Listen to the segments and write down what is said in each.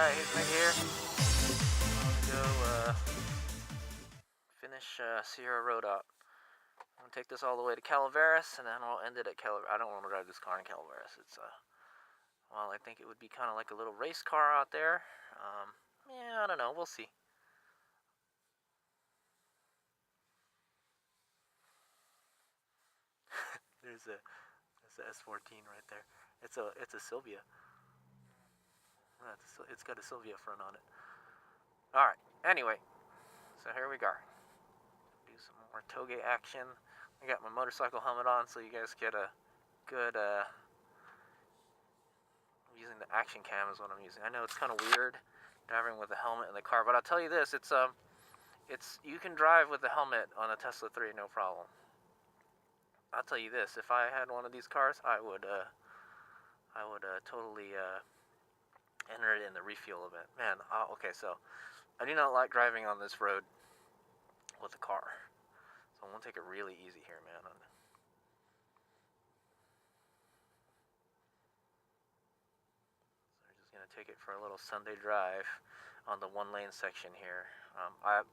Alright, HadesOmega here. Go finish Sierra Road up. I'm gonna take this all the way to Calaveras, and then I'll end it at Calaveras. I don't want to drive this car in Calaveras. It's well, I think it would be kind of like a little race car out there. Yeah, I don't know. We'll see. There's a S14 right there. It's a Sylvia. It's got a Sylvia front on it. All right. Anyway, so here we go. Do some more toge action. I got my motorcycle helmet on, so you guys get a good. I'm using the action cam is what I'm using. I know it's kind of weird driving with a helmet in the car, but I'll tell you this: it's you can drive with the helmet on a Tesla 3, no problem. I'll tell you this: if I had one of these cars, I would totally enter it in the refuel event. Man, okay, so I do not like driving on this road with a car, so I'm gonna take it really easy here, man. So we're just gonna take it for a little Sunday drive on the one-lane section here. I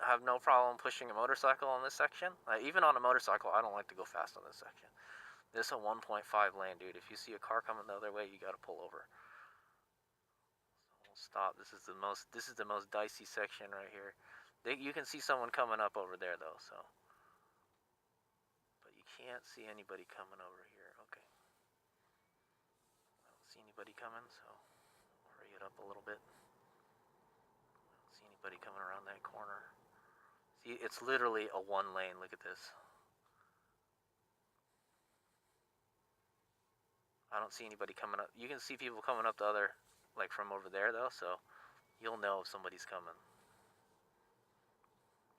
have no problem pushing a motorcycle on this section. Even on a motorcycle, I don't like to go fast on this section. This is a 1.5 lane, dude. If you see a car coming the other way, you gotta pull over. So we'll stop. This is the most dicey section right here. You can see someone coming up over there though, so. But you can't see anybody coming over here. Okay. I don't see anybody coming, so I'll hurry it up a little bit. I don't see anybody coming around that corner. See, it's literally a one lane. Look at this. I don't see anybody coming up. You can see people coming up the other, like from over there though, so you'll know if somebody's coming.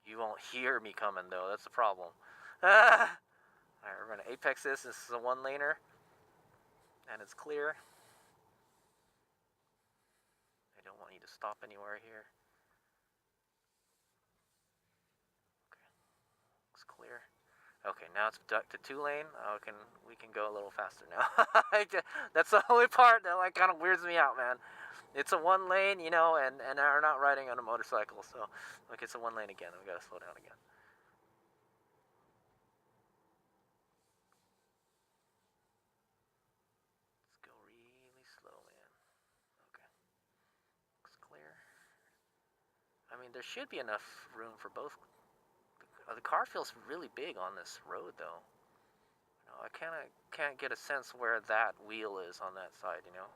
You won't hear me coming though, that's the problem. Alright, we're gonna apex this. This is a one-laner, and it's clear. I don't want you to stop anywhere here. Okay, looks clear. Okay, now it's ducked to 2-lane. We can go a little faster now. That's the only part that like kind of weirds me out, man. It's a 1-lane, you know, and we're not riding on a motorcycle, so look, it's a 1-lane again. We gotta slow down again. Let's go really slow, man. Okay, looks clear. I mean, there should be enough room for both. The car feels really big on this road, though. You know, I can't get a sense where that wheel is on that side, you know.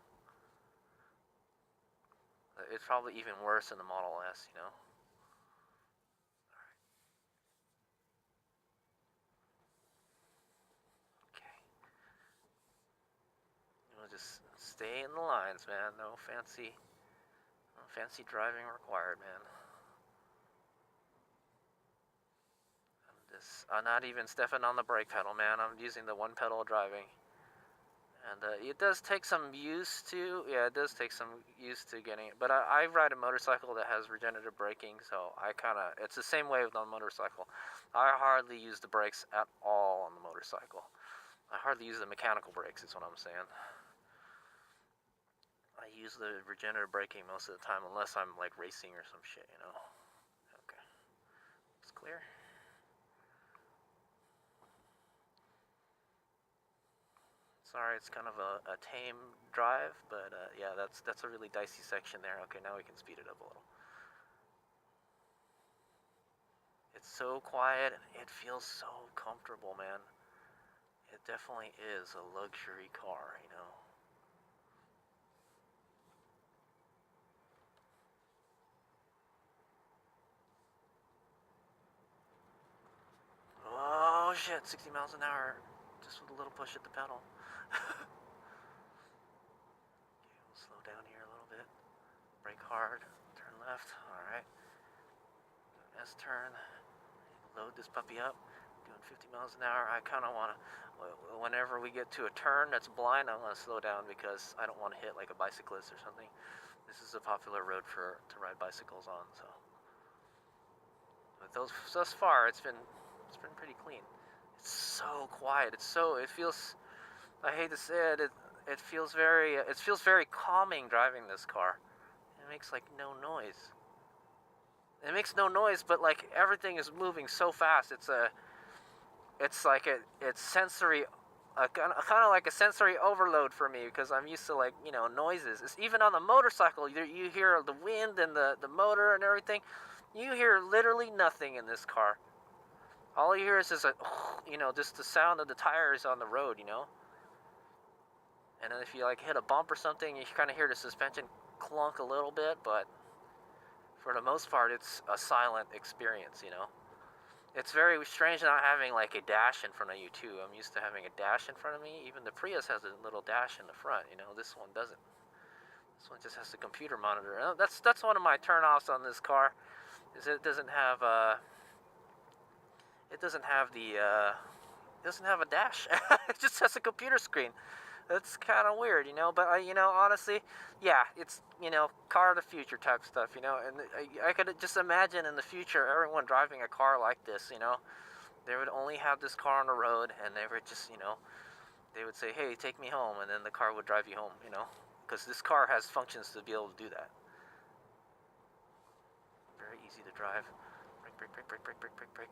It's probably even worse in the Model S, you know. Alright. Okay. You know, just stay in the lines, man. No fancy driving required, man. I'm not even stepping on the brake pedal, man. I'm using the one pedal driving. And it does take some use to, yeah, it does take some use to getting it. But I ride a motorcycle that has regenerative braking, so it's the same way with the motorcycle. I hardly use the brakes at all on the motorcycle. I hardly use the mechanical brakes, is what I'm saying. I use the regenerative braking most of the time, unless I'm like racing or some shit, you know. Okay, it's clear. Sorry, it's kind of a tame drive, but yeah, that's a really dicey section there. Okay, now we can speed it up a little. It's so quiet, and it feels so comfortable, man. It definitely is a luxury car, you know. Oh shit, 60 miles an hour, just with a little push at the pedal. Okay, we'll slow down here a little bit. Brake hard, turn left, alright. S-turn, load this puppy up, doing 50 miles an hour. I kind of want to, whenever we get to a turn that's blind, I want to slow down because I don't want to hit like a bicyclist or something. This is a popular road to ride bicycles on, so. But thus far, it's been pretty clean. It's so quiet. It feels, I hate to say it, it feels very calming driving this car. It makes like no noise. It makes no noise, but like everything is moving so fast. It's like it's sensory, kind of like a sensory overload for me, because I'm used to, like, you know, noises. It's even on the motorcycle, you hear the wind and the motor and everything. You hear literally nothing in this car. All you hear is just a, you know, just the sound of the tires on the road, you know. And then if you like hit a bump or something, you kind of hear the suspension clunk a little bit, but for the most part, it's a silent experience, you know. It's very strange not having like a dash in front of you too. I'm used to having a dash in front of me. Even the Prius has a little dash in the front, you know. This one doesn't. This one just has the computer monitor. That's one of my turn-offs on this car, is it doesn't have it doesn't have a dash. It just has a computer screen. That's kind of weird, you know. But you know, honestly, yeah, it's, you know, car of the future type stuff, you know. And I could just imagine in the future everyone driving a car like this, you know. They would only have this car on the road, and they would just, you know, they would say, hey, take me home, and then the car would drive you home, you know, because this car has functions to be able to do that. Very easy to drive. Brake, brake, brake, brake, brake, brake, brake, brake.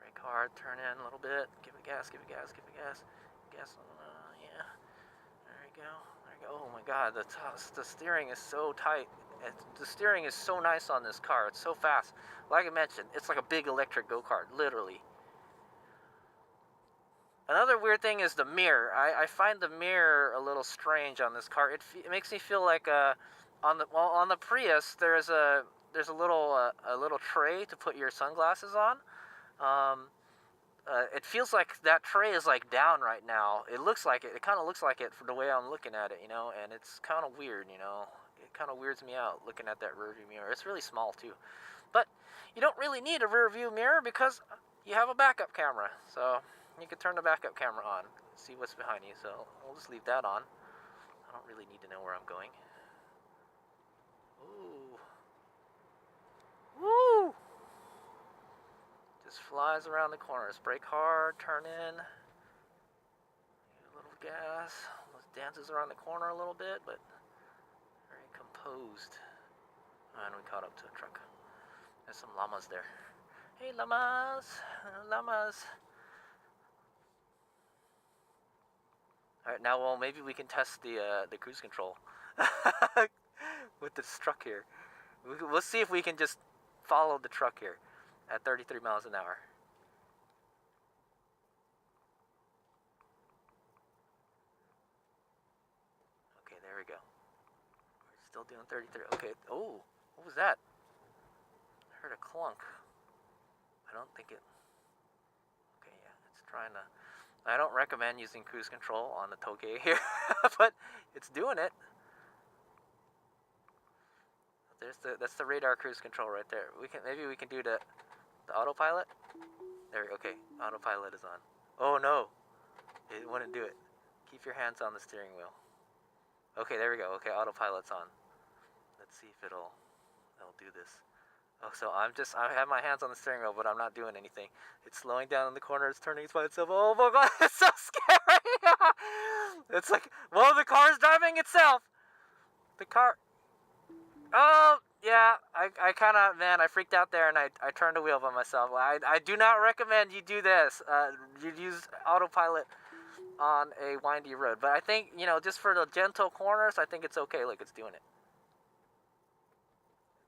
Brake hard, turn in a little bit, give it gas, give it gas, give it gas. Gas, yeah. There you go. There you go. Oh my God, the steering is so tight. The steering is so nice on this car. It's so fast. Like I mentioned, it's like a big electric go-kart, literally. Another weird thing is the mirror. I find the mirror a little strange on this car. It makes me feel like on the Prius there's a little tray to put your sunglasses on. It feels like that tray is like down right now. It looks like it. It kind of looks like it from the way I'm looking at it, you know. And it's kind of weird, you know. It kind of weirds me out looking at that rear view mirror. It's really small too, but you don't really need a rear view mirror because you have a backup camera. So you can turn the backup camera on, see what's behind you. So we'll just leave that on. I don't really need to know where I'm going. Ooh. Woo! Just flies around the corners. Brake hard, turn in. A little gas. Dances around the corner a little bit, but very composed. And we caught up to a truck. There's some llamas there. Hey, llamas! Llamas! Alright, now, well, maybe we can test the cruise control with this truck here. We'll see if we can just follow the truck here at 33 miles an hour. Okay, there we go. We're still doing 33. Okay, oh, what was that? I heard a clunk. I don't think it... Okay, yeah, it's trying to... I don't recommend using cruise control on the Toge here, but it's doing it. That's the radar cruise control right there. Maybe we can do the autopilot. There we go. Okay, autopilot is on. Oh no, it wouldn't do it. Keep your hands on the steering wheel. Okay, there we go. Okay, autopilot's on. Let's see if it'll do this. Oh, so I have my hands on the steering wheel, but I'm not doing anything. It's slowing down in the corner. It's turning by itself. Oh my God, it's so scary. It's like, whoa, the car's driving itself. The car. Oh, yeah. I kind of, man, I freaked out there and I turned the wheel by myself. I do not recommend you do this. You use autopilot on a windy road. But I think, you know, just for the gentle corners, I think it's okay. Look, it's doing it.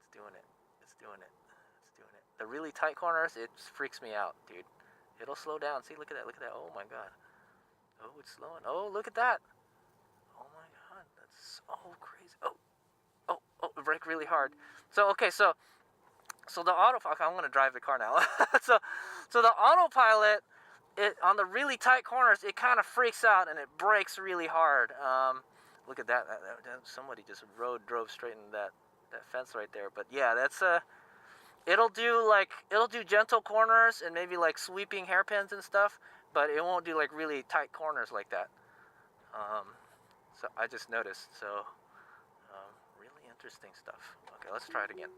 It's doing it. It's doing it. It's doing it. The really tight corners, it freaks me out, dude. It'll slow down. See, look at that. Look at that. Oh, my God. Oh, it's slowing. Oh, look at that. Oh, my God. That's so crazy. Oh, brake really hard. So, okay, so the autopilot, I'm going to drive the car now. so the autopilot, on the really tight corners, it kind of freaks out and it brakes really hard. Look at that. Somebody just drove straight into that fence right there. But yeah, that's it'll do gentle corners and maybe like sweeping hairpins and stuff, but it won't do like really tight corners like that. So I just noticed. So really interesting stuff. Okay, let's try it again.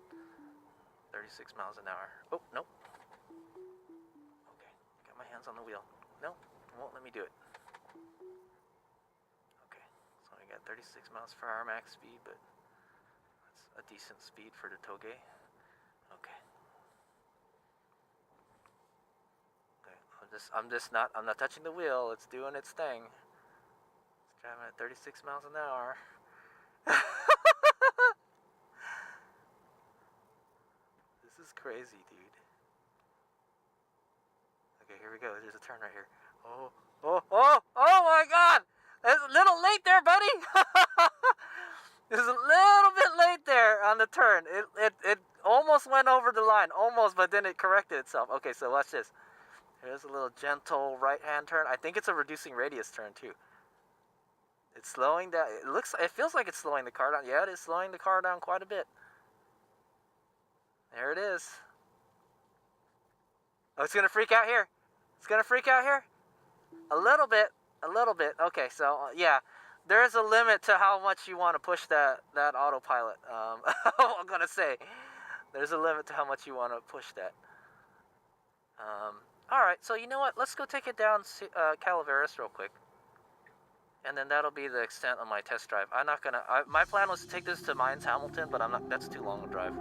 36 miles an hour. Oh, nope. Okay, got my hands on the wheel. No, it won't let me do it. Okay. 36 miles per hour max speed, but that's a decent speed for the Toge. Okay. I'm not touching the wheel. It's doing its thing. It's driving at 36 miles an hour. This is crazy, dude. Okay, here we go. There's a turn right here. Oh my God! It's a little late there, buddy. It's a little bit late there on the turn. It almost went over the line, almost, but then it corrected itself. Okay, so watch this. Here's a little gentle right-hand turn. I think it's a reducing radius turn too. It's slowing down. It feels like it's slowing the car down. Yeah, it is slowing the car down quite a bit. There it is. Oh, it's gonna freak out here. It's gonna freak out here. A little bit. Okay, so yeah, there is a limit to how much you want to push that autopilot. I'm gonna say there's a limit to how much you want to push that. All right, so you know what? Let's go take it down Calaveras real quick, and then that'll be the extent of my test drive. My plan was to take this to Mines Hamilton, but I'm not. That's too long a drive.